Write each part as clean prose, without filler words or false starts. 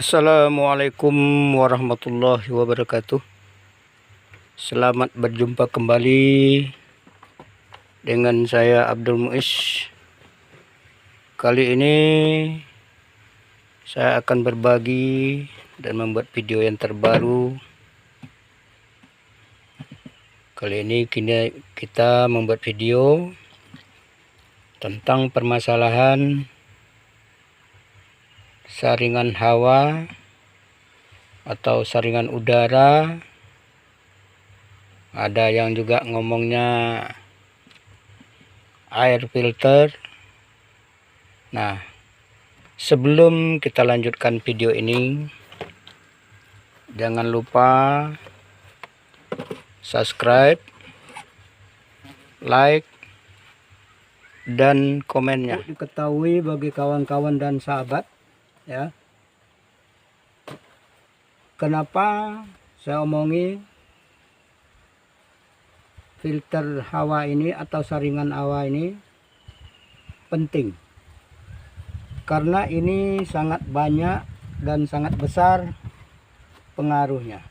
Assalamualaikum warahmatullahi wabarakatuh. Selamat berjumpa kembali dengan saya Abdul Muiz. Kali ini saya akan berbagi dan membuat video yang terbaru. Kali ini kita membuat video tentang permasalahan saringan hawa atau saringan udara. Ada yang juga ngomongnya air filter. Nah, sebelum kita lanjutkan video ini, jangan lupa subscribe, like, dan komennya. Diketahui bagi kawan-kawan dan sahabat, ya, kenapa saya omongi filter hawa ini atau saringan hawa ini penting, karena ini sangat banyak dan sangat besar pengaruhnya.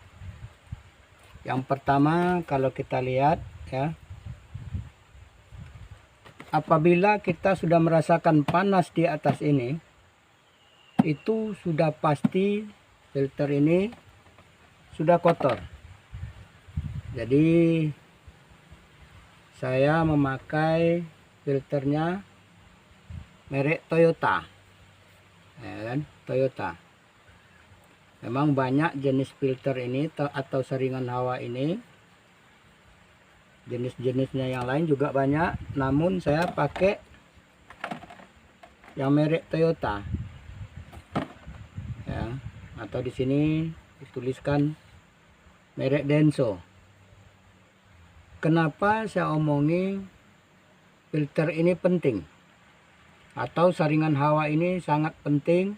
Yang pertama, kalau kita lihat, ya, apabila kita sudah merasakan panas di atas ini, itu sudah pasti filter ini sudah kotor. Jadi saya memakai filternya merek Toyota, ya kan? Toyota. Memang banyak jenis filter ini atau saringan hawa ini. Jenis-jenisnya yang lain juga banyak, namun saya pakai yang merek Toyota. Ya, atau di sini dituliskan merek Denso. Kenapa saya omongi filter ini penting atau saringan hawa ini sangat penting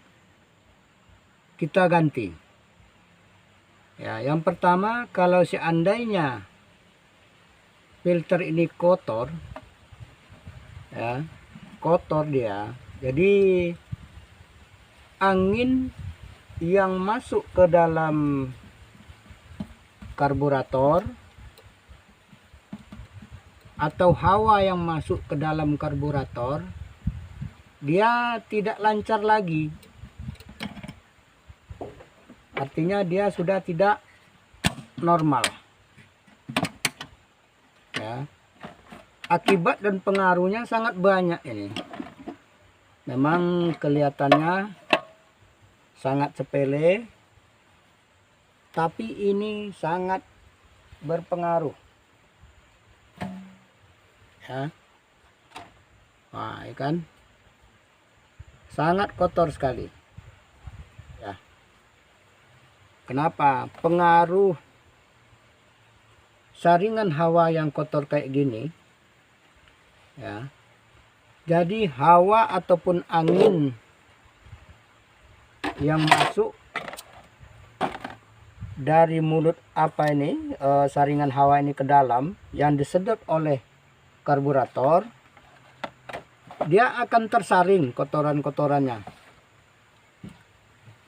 kita ganti? Ya, yang pertama, kalau seandainya filter ini kotor, ya, kotor dia, jadi angin yang masuk ke dalam karburator atau hawa yang masuk ke dalam karburator, dia tidak lancar lagi. Artinya dia sudah tidak normal, ya. Akibat dan pengaruhnya sangat banyak ini. Memang kelihatannya sangat sepele, tapi ini sangat berpengaruh, ya. Wah, ya kan, sangat kotor sekali, ya. Kenapa? Pengaruh saringan hawa yang kotor kayak gini, ya, jadi hawa ataupun angin yang masuk dari mulut saringan hawa ini ke dalam, yang disedot oleh karburator, dia akan tersaring kotoran-kotorannya.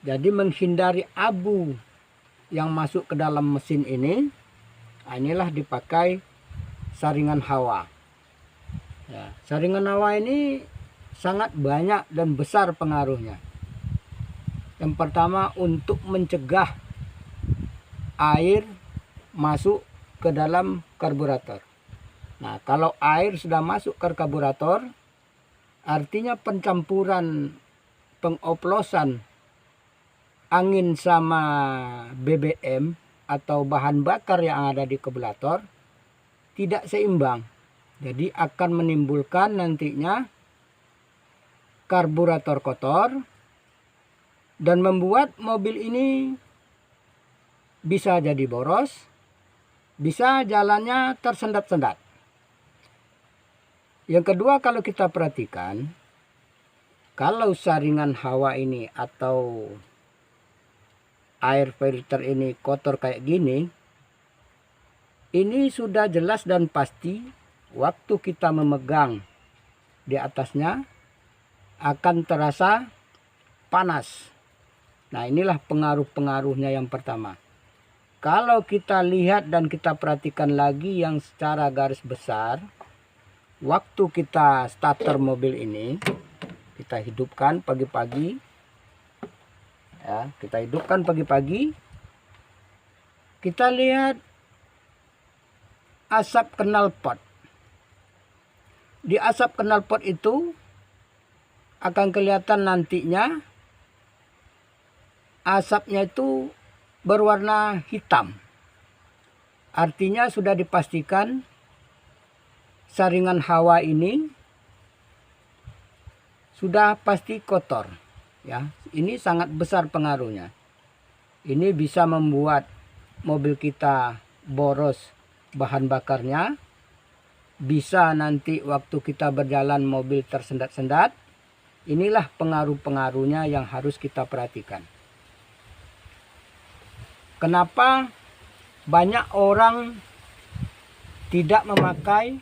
Jadi menghindari abu yang masuk ke dalam mesin ini, inilah dipakai saringan hawa. Ya, saringan hawa ini sangat banyak dan besar pengaruhnya. Yang pertama, untuk mencegah air masuk ke dalam karburator. Nah, kalau air sudah masuk ke karburator, artinya pencampuran pengoplosan angin sama BBM atau bahan bakar yang ada di karburator tidak seimbang. Jadi akan menimbulkan nantinya karburator kotor dan membuat mobil ini bisa jadi boros, bisa jalannya tersendat-sendat. Yang kedua, kalau kita perhatikan, kalau saringan hawa ini atau air filter ini kotor kayak gini, ini sudah jelas dan pasti waktu kita memegang di atasnya akan terasa panas. Nah, inilah pengaruh-pengaruhnya yang pertama. Kalau kita lihat dan kita perhatikan lagi yang secara garis besar, waktu kita starter mobil ini, kita hidupkan pagi-pagi. Ya, kita hidupkan pagi-pagi. Kita lihat asap knalpot. Di asap knalpot itu akan kelihatan nantinya asapnya itu berwarna hitam. Artinya sudah dipastikan saringan hawa ini sudah pasti kotor. Ya, ini sangat besar pengaruhnya. Ini bisa membuat mobil kita boros bahan bakarnya. Bisa nanti waktu kita berjalan mobil tersendat-sendat. Inilah pengaruh-pengaruhnya yang harus kita perhatikan. Kenapa banyak orang tidak memakai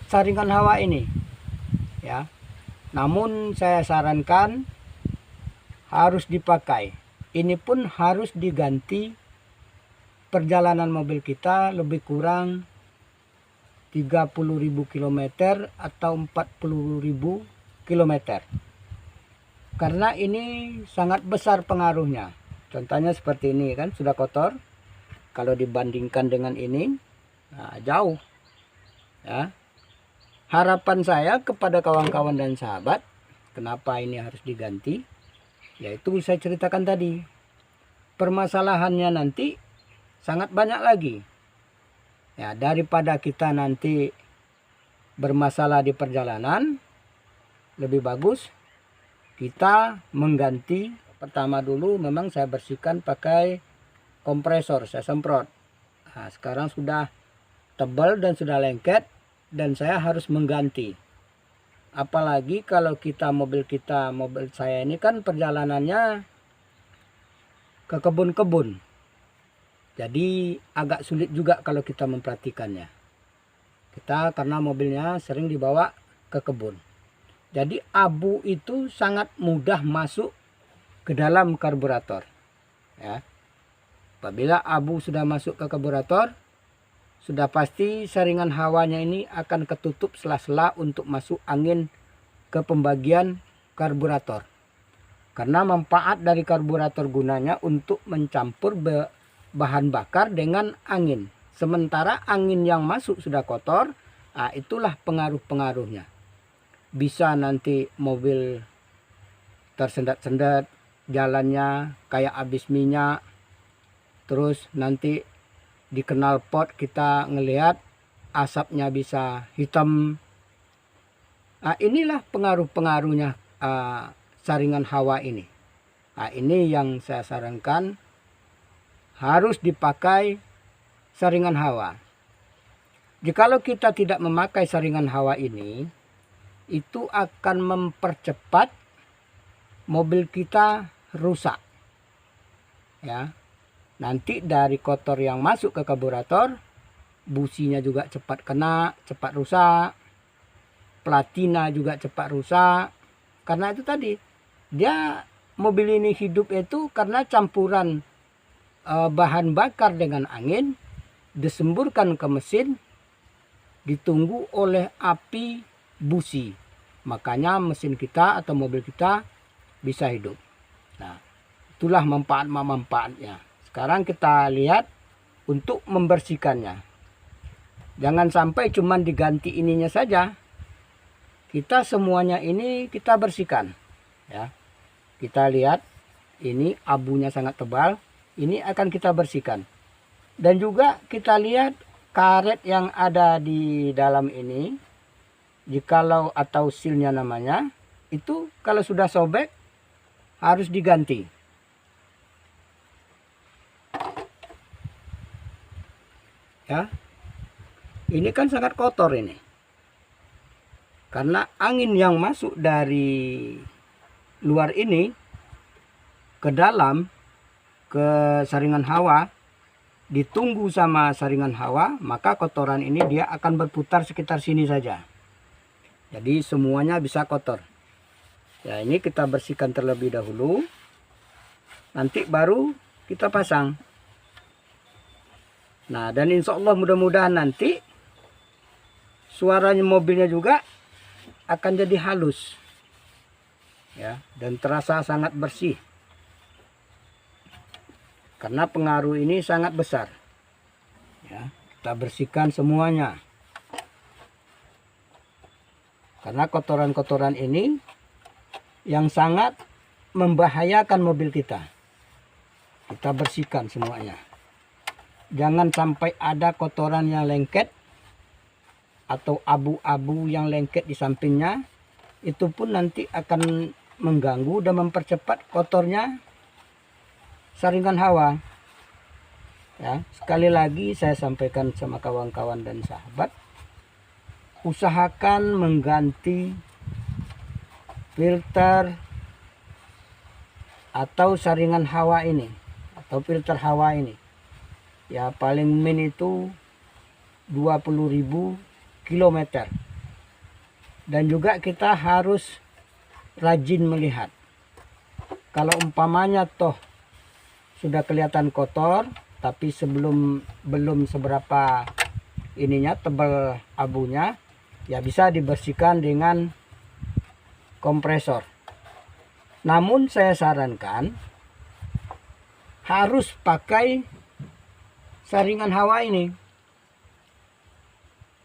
saringan hawa ini? Ya. Namun saya sarankan harus dipakai. Ini pun harus diganti perjalanan mobil kita lebih kurang 30.000 km atau 40.000 km. Karena ini sangat besar pengaruhnya. Contohnya seperti ini kan, sudah kotor. Kalau dibandingkan dengan ini, nah, jauh. Ya. Harapan saya kepada kawan-kawan dan sahabat, kenapa ini harus diganti? Yaitu saya ceritakan tadi. Permasalahannya nanti sangat banyak lagi. Ya, daripada kita nanti bermasalah di perjalanan, lebih bagus kita mengganti. Pertama dulu memang saya bersihkan pakai kompresor, saya semprot. Nah, sekarang sudah tebal dan sudah lengket dan saya harus mengganti. Apalagi kalau mobil saya ini kan perjalanannya ke kebun-kebun. Jadi agak sulit juga kalau kita memperhatikannya. Karena mobilnya sering dibawa ke kebun. Jadi abu itu sangat mudah masuk ke dalam karburator. Ya. Apabila abu sudah masuk ke karburator, sudah pasti saringan hawanya ini akan ketutup sela-sela untuk masuk angin ke pembagian karburator. Karena manfaat dari karburator gunanya untuk mencampur bahan bakar dengan angin. Sementara angin yang masuk sudah kotor, nah itulah pengaruh-pengaruhnya. Bisa nanti mobil tersendat-sendat, jalannya kayak habis minyak. Terus nanti di knalpot kita ngelihat asapnya bisa hitam. Nah, inilah pengaruh-pengaruhnya saringan hawa ini. Nah, ini yang saya sarankan harus dipakai saringan hawa. Jikalau kita tidak memakai saringan hawa ini, itu akan mempercepat mobil kita rusak. Ya. Nanti dari kotor yang masuk ke karburator, businya juga cepat kena, cepat rusak. Platina juga cepat rusak. Karena itu tadi, mobil ini hidup itu karena campuran bahan bakar dengan angin, disemburkan ke mesin, ditunggu oleh api busi. Makanya mesin kita atau mobil kita bisa hidup. Nah, itulah manfaatnya. Sekarang kita lihat untuk membersihkannya. Jangan sampai cuma diganti ininya saja. Kita semuanya ini kita bersihkan. Ya. Kita lihat ini abunya sangat tebal. Ini akan kita bersihkan. Dan juga kita lihat karet yang ada di dalam ini. Jikalau atau silnya namanya. Itu kalau sudah sobek harus diganti. Ya. Ini kan sangat kotor ini. Karena angin yang masuk dari luar ini ke dalam, ke saringan hawa, ditunggu sama saringan hawa, maka kotoran ini dia akan berputar sekitar sini saja. Jadi semuanya bisa kotor. Ya, ini kita bersihkan terlebih dahulu. nanti baru kita pasang. Nah, dan insya Allah mudah-mudahan nanti suaranya mobilnya juga akan jadi halus ya, dan terasa sangat bersih karena pengaruh ini sangat besar ya. Kita bersihkan semuanya karena kotoran-kotoran ini yang sangat membahayakan mobil kita. Kita bersihkan semuanya. Jangan sampai ada kotoran yang lengket atau abu-abu yang lengket di sampingnya. Itu pun nanti akan mengganggu dan mempercepat kotornya saringan hawa. Ya, sekali lagi saya sampaikan sama kawan-kawan dan sahabat, usahakan mengganti filter atau saringan hawa ini atau filter hawa ini. Ya paling min itu 20.000 km. Dan juga kita harus rajin melihat. Kalau umpamanya toh sudah kelihatan kotor, tapi belum seberapa ininya tebal abunya, ya bisa dibersihkan dengan kompresor. Namun saya sarankan harus pakai saringan hawa ini.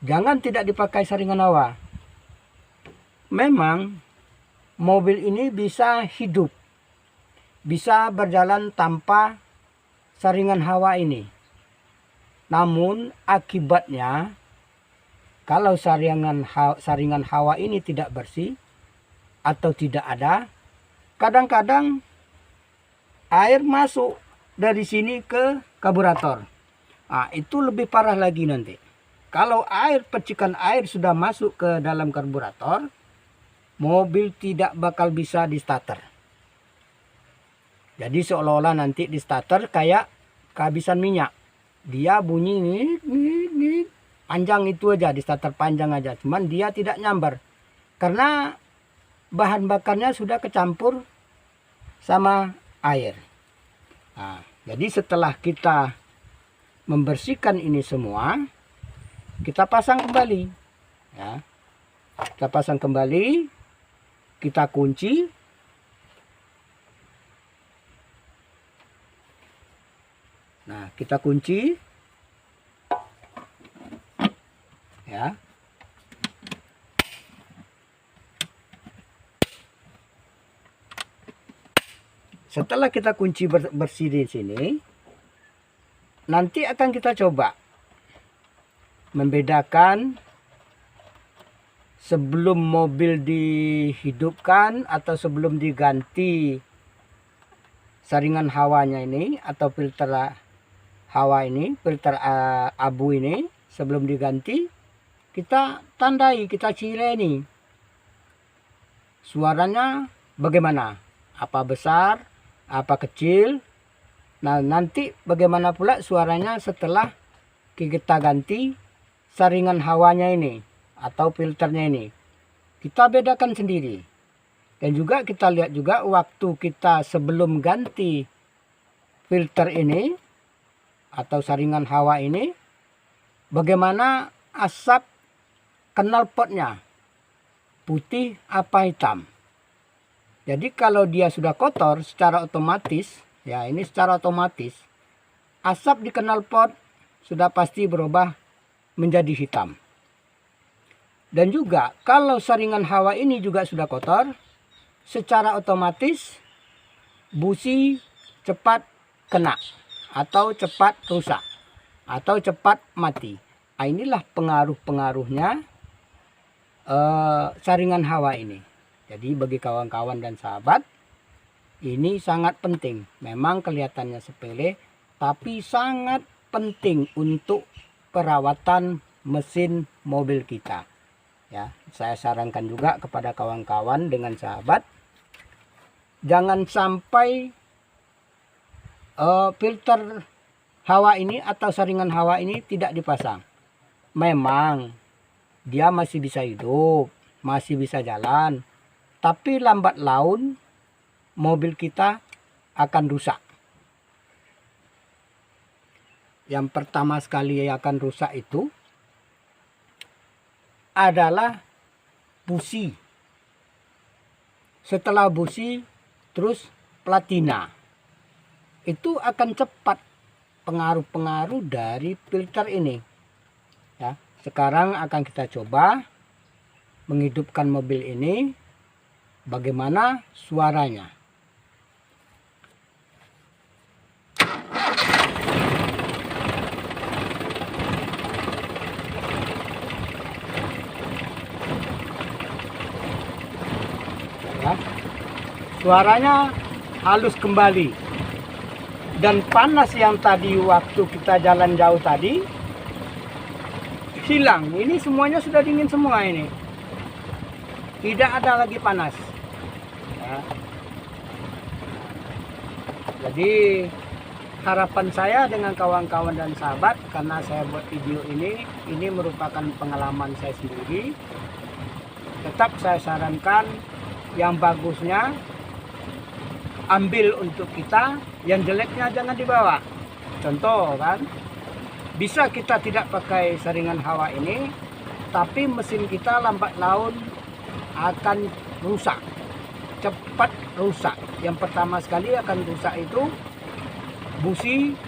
Jangan tidak dipakai saringan hawa. Memang mobil ini bisa hidup, bisa berjalan tanpa saringan hawa ini. Namun akibatnya kalau saringan hawa ini tidak bersih atau tidak ada, kadang-kadang air masuk dari sini ke karburator. Nah, itu lebih parah lagi nanti. Kalau percikan air sudah masuk ke dalam karburator, mobil tidak bakal bisa di starter. Jadi seolah-olah nanti di starter kayak kehabisan minyak. Dia bunyi nih, panjang itu aja, di starter panjang aja. Cuman dia tidak nyambar. Karena bahan bakarnya sudah kecampur sama air. Nah, jadi setelah kita membersihkan ini semua, kita pasang kembali ya. Kita pasang kembali, kita kunci. Nah, kita kunci ya. Setelah kita kunci bersih di sini, nanti akan kita coba membedakan sebelum mobil dihidupkan atau sebelum diganti saringan hawanya ini atau filter hawa ini, filter abu ini, sebelum diganti kita tandai, kita cileni suaranya bagaimana, apa besar, apa kecil. Nah, nanti bagaimana pula suaranya setelah kita ganti saringan hawanya ini atau filternya ini. Kita bedakan sendiri. Dan juga kita lihat juga waktu kita sebelum ganti filter ini atau saringan hawa ini, bagaimana asap knalpotnya, putih apa hitam. Jadi kalau dia sudah kotor secara otomatis, ya ini secara otomatis, asap di knalpot sudah pasti berubah menjadi hitam. Dan juga kalau saringan hawa ini juga sudah kotor, secara otomatis busi cepat kena atau cepat rusak atau cepat mati. Nah, inilah pengaruh-pengaruhnya saringan hawa ini. Jadi bagi kawan-kawan dan sahabat, ini sangat penting. Memang kelihatannya sepele, tapi sangat penting untuk perawatan mesin mobil kita. Ya, saya sarankan juga kepada kawan-kawan dengan sahabat, jangan sampai filter hawa ini atau saringan hawa ini tidak dipasang. Memang dia masih bisa hidup, masih bisa jalan, tapi lambat laun mobil kita akan rusak. Yang pertama sekali akan rusak itu adalah busi. Setelah busi, terus platina. Itu akan cepat pengaruh-pengaruh dari filter ini. Ya, sekarang akan kita coba menghidupkan mobil ini. Bagaimana suaranya? Ya, suaranya halus kembali, dan panas yang tadi waktu kita jalan jauh tadi hilang. Ini semuanya sudah dingin semua ini, tidak ada lagi panas ya. Jadi harapan saya dengan kawan-kawan dan sahabat, karena saya buat video ini merupakan pengalaman saya sendiri. Tetap saya sarankan yang bagusnya ambil untuk kita, yang jeleknya jangan dibawa. Contoh kan, bisa kita tidak pakai saringan hawa ini, tapi mesin kita lambat laun akan rusak, cepat rusak. Yang pertama sekali akan rusak itu busi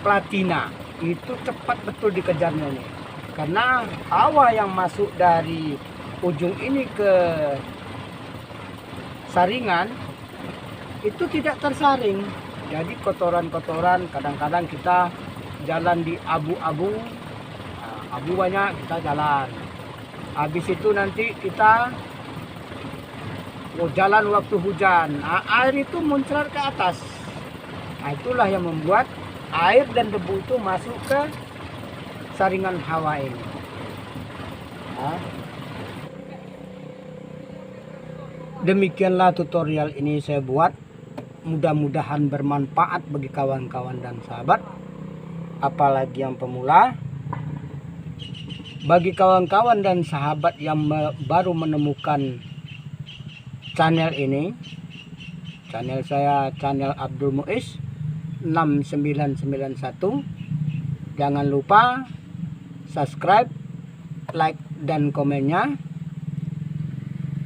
platina, itu cepat betul dikejarnya nih, karena hawa yang masuk dari ujung ini ke saringan itu tidak tersaring. Jadi kotoran-kotoran, kadang-kadang kita jalan di abu-abu, abu banyak kita jalan. Habis itu nanti kita jalan waktu hujan, air itu muncrat ke atas. Nah, itulah yang membuat air dan debu itu masuk ke saringan hawa ini. Nah, demikianlah tutorial ini saya buat. Mudah-mudahan bermanfaat bagi kawan-kawan dan sahabat, apalagi yang pemula. Bagi kawan-kawan dan sahabat yang baru menemukan channel ini, channel saya, channel Abdul Muiz 6991, jangan lupa subscribe, like dan komennya.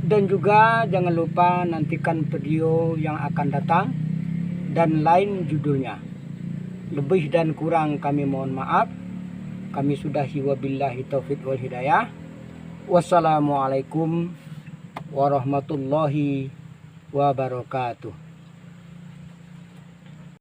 Dan juga jangan lupa nantikan video yang akan datang dan lain judulnya. Lebih dan kurang kami mohon maaf. Kami sudahi, wabillahi taufiq wal hidayah. Wassalamualaikum warahmatullahi wabarakatuh.